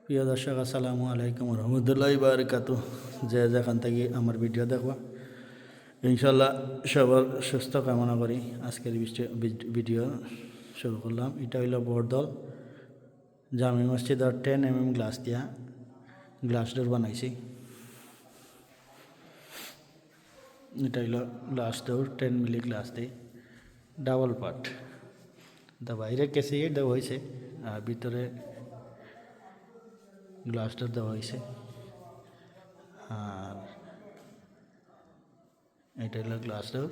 প্রিয় দর্শক, আসসালামু আলাইকুম রহমতুল্লাহি বারাকাতুহু। যে যেখান থেকে আমার ভিডিও দেখবা, ইনশাল্লাহ সবার সুস্থ কামনা করি। আজকের ভিডিও শুরু করলাম। এটা হইল বরদল জামি মসজিদের 10 mm গ্লাস দিয়া গ্লাস ডোর বানাইছি। এটা হইল গ্লাস ডোর 10 mm গ্লাস দিয়ে ডাবল পার্ট। বাইরে কেসি দেওয়া হয়েছে আর ভিতরে গ্লাস ডোর দেওয়া হয়েছে। আর এটা হলো গ্লাস ডোর।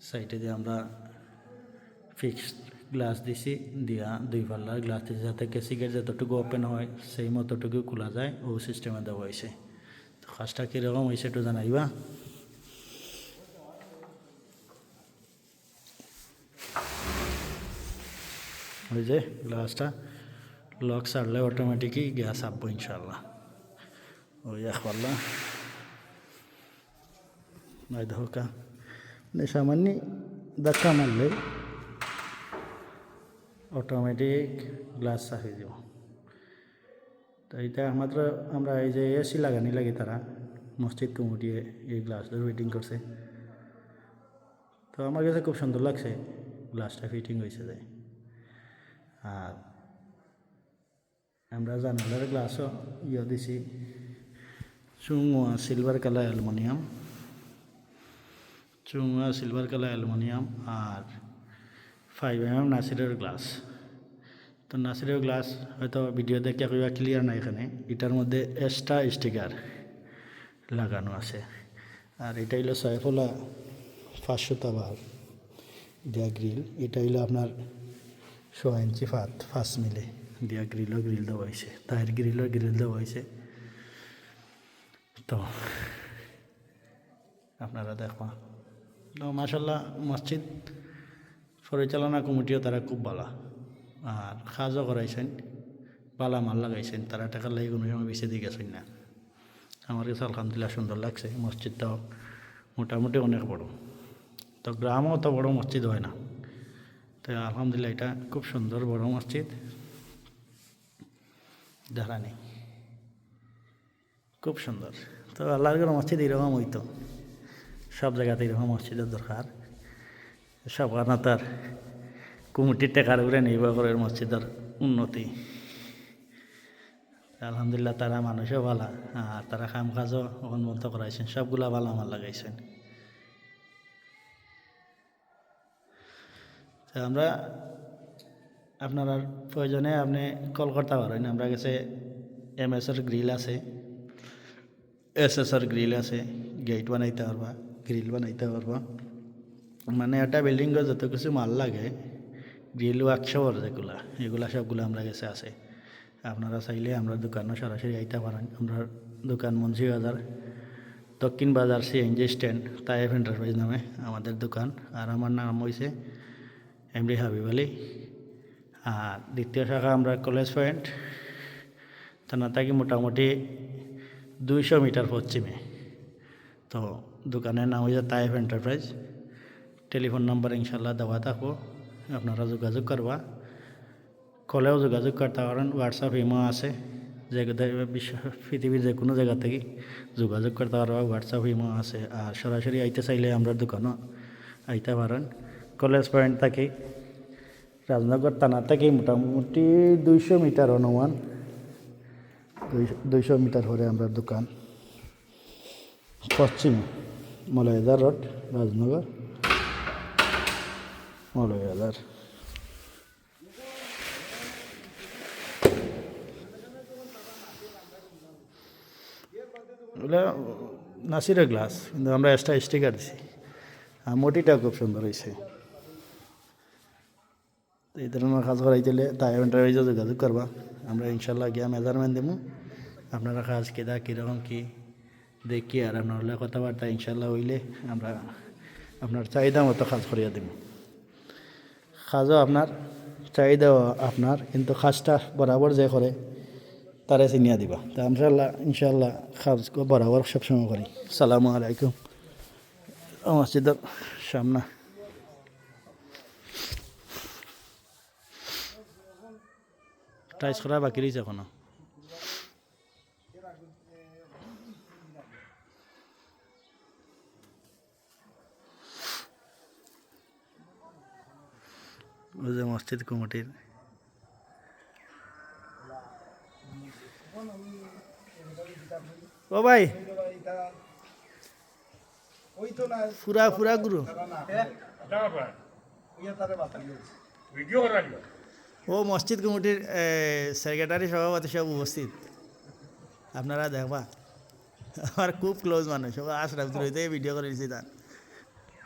সাইডে দিয়ে আমরা ফিক্সড গ্লাস দিছি, দিয়া দুই পাল্লার গ্লাস দিছি যাতে কেসি গেট যতটুকু ওপেন হয় সেই মতটুকু খোলা যায়, ও সিস্টেমে দেওয়া হয়েছে। তো কাজটা কীরকম হয়েছে একটু জানাইবা। ওই যে গ্লাসটা লক ছাড়লে অটোমেটিকই গ্যাস আসবো ইনশাল্লাহ। ওই এক পাল্লা নয় ধোকা সামান্য ধাক্কা মারলে অটোমেটিক গ্লাস চাপিয়ে যাব। তো এটা মাত্র আমরা এই যে এসি লাগানি লাগে তারা মসজিদ কমিটিয়ে এই গ্লাসটা ফিটিং করছে। তো আমার কাছে খুব সুন্দর লাগছে গ্লাসটা ফিটিং হয়েছে যায়। আর আমরা জানালার গ্লাসও দিছি চুঙা সিলভার কালার অ্যালুমিনিয়াম আর 5 mm নাসিরের গ্লাস। তো নাসিরের গ্লাস হয়তো ভিডিও দেখে কইবা ক্লিয়ার না, এখানে এটার মধ্যে এক্সট্রা স্টিকার লাগানো আছে। আর এটা হইলো 500 বার দিয়া গ্রিল। এটা হইলো আপনার 100 ইঞ্চি 5 মিলে দিয়া গ্রিল দেওয়া হয়েছে, তার গ্রিল দেওয়া হয়েছে। তো আপনারা দেখবা। তো মাশাল্লাহ মসজিদ পরিচালনা কমিটিও তারা খুব ভালো, আর কাজও করাইছেন, বালা মাল লাগাইছেন। তারা টাকার লাগে কোনো সময় বেশি দিয়ে গেছেন না। আমার কাছে আলহামদুলিল্লাহ সুন্দর লাগছে। মসজিদটাও মোটামুটি অনেক বড়, তো গ্রামও তো বড় মসজিদ হয় না। তো আলহামদুলিল্লাহ এটা খুব সুন্দর বড় মসজিদ। ধারানি খুব সুন্দর। তো আল্লাহর মসজিদ এরকম হইতো, সব জায়গাতে এরকম মসজিদের দরকার। সব কারণে তার কমিটির টাকার উপরে নির্ভর করে মসজিদের উন্নতি। আলহামদুলিল্লাহ তারা মানুষও ভালো, আর তারা কাম কাজও উন্নত করাইছেন, সবগুলা ভালো আমার লাগাইছেন। আমরা আপনার প্রয়োজনে আপনি কল করতে পারেন। আমরা কাছে MS-এর গ্রিল আছে, SS-এর গ্রিল আছে, গেট বানাইতে পারবা, গ্রিল বানাইতে পারবা। মানে একটা বিল্ডিংয়ে যত কিছু মাল লাগে, গ্রিল ওয়ার্কশপর যেগুলা, এগুলা সবগুলো আমরা কাছে আছে। আপনারা চাইলে আমরা দোকানও সরাসরি আইতে পারেন। আমরা দোকান মুন্সিবাজার, দক্ষিণ বাজার CNG স্ট্যান্ড, তাইফ এন্টারপ্রাইজ নামে আমাদের দোকান। আর আমার নাম হয়েছে MD হাবিব আলী। আর দ্বিতীয় শাখা আমরা কলেজ পয়েন্ট থানা থাকি মোটামুটি 200 মিটার পশ্চিমে। তো দোকানের নাম হয়েছে তাইফ এন্টারপ্রাইজ। টেলিফোন নাম্বার ইনশাল্লাহ দেওয়া থাকবো, আপনারা যোগাযোগ করবা। কলেও যোগাযোগ করতে পারেন, হোয়াটসঅ্যাপ ইমো আছে। যে পৃথিবীর যে কোনো জায়গা থেকে যোগাযোগ করতে পারবা, হোয়াটসঅ্যাপ ইমো আছে। আর সরাসরি আইতে চাইলে আমরা দোকানও আইতে পারেন। কলেজ পয়েন্ট থাকি রাজনগর থানা থেকে মোটামুটি 200 মিটার, অনুমান 200 মিটার হলে আমরা দোকান। পশ্চিম মৌলভীবাজার রোড, রাজনগর মৌলভীবাজার। ওগুলো নাসিরের গ্লাস, কিন্তু আমরা এক্সট্রা স্টিকার দিছি। আর মোটিটাও খুব সুন্দর হয়েছে। এই ধরনের কাজ করাই দিলে তাই এন্টারপ্রাইজে যোগাযোগ করবা। আমরা ইনশাল্লাহ গিয়া মেজারমেন্ট দেবো, আপনারা কাজ কেদা কীরকম কী দেখি। আর আপনার কথাবার্তা ইনশাল্লাহ হইলে আমরা আপনার চাহিদা মতো কাজ করিয়া দেব। কাজও আপনার চাহিদাও আপনার, কিন্তু কাজটা বরাবর যে করে তারে চিনিয়া দিবা। তা ইনশাল্লাহ কাজ বরাবর সবসময় করি। সালামু আলাইকুম। মসজিদের সামনে টাইস করা বাকি রয়েছে এখনো। ওই যে মসজিদ কমিটির ও ভাই ফুরা ফুরা গুরু ও মসজিদ কমিটির সেক্রেটারি সভাপতি সব উপস্থিত আপনারা দেখবা আমার খুব ক্লোজ মানুষ আশরাফ থেকে ভিডিও করে দিয়েছি তার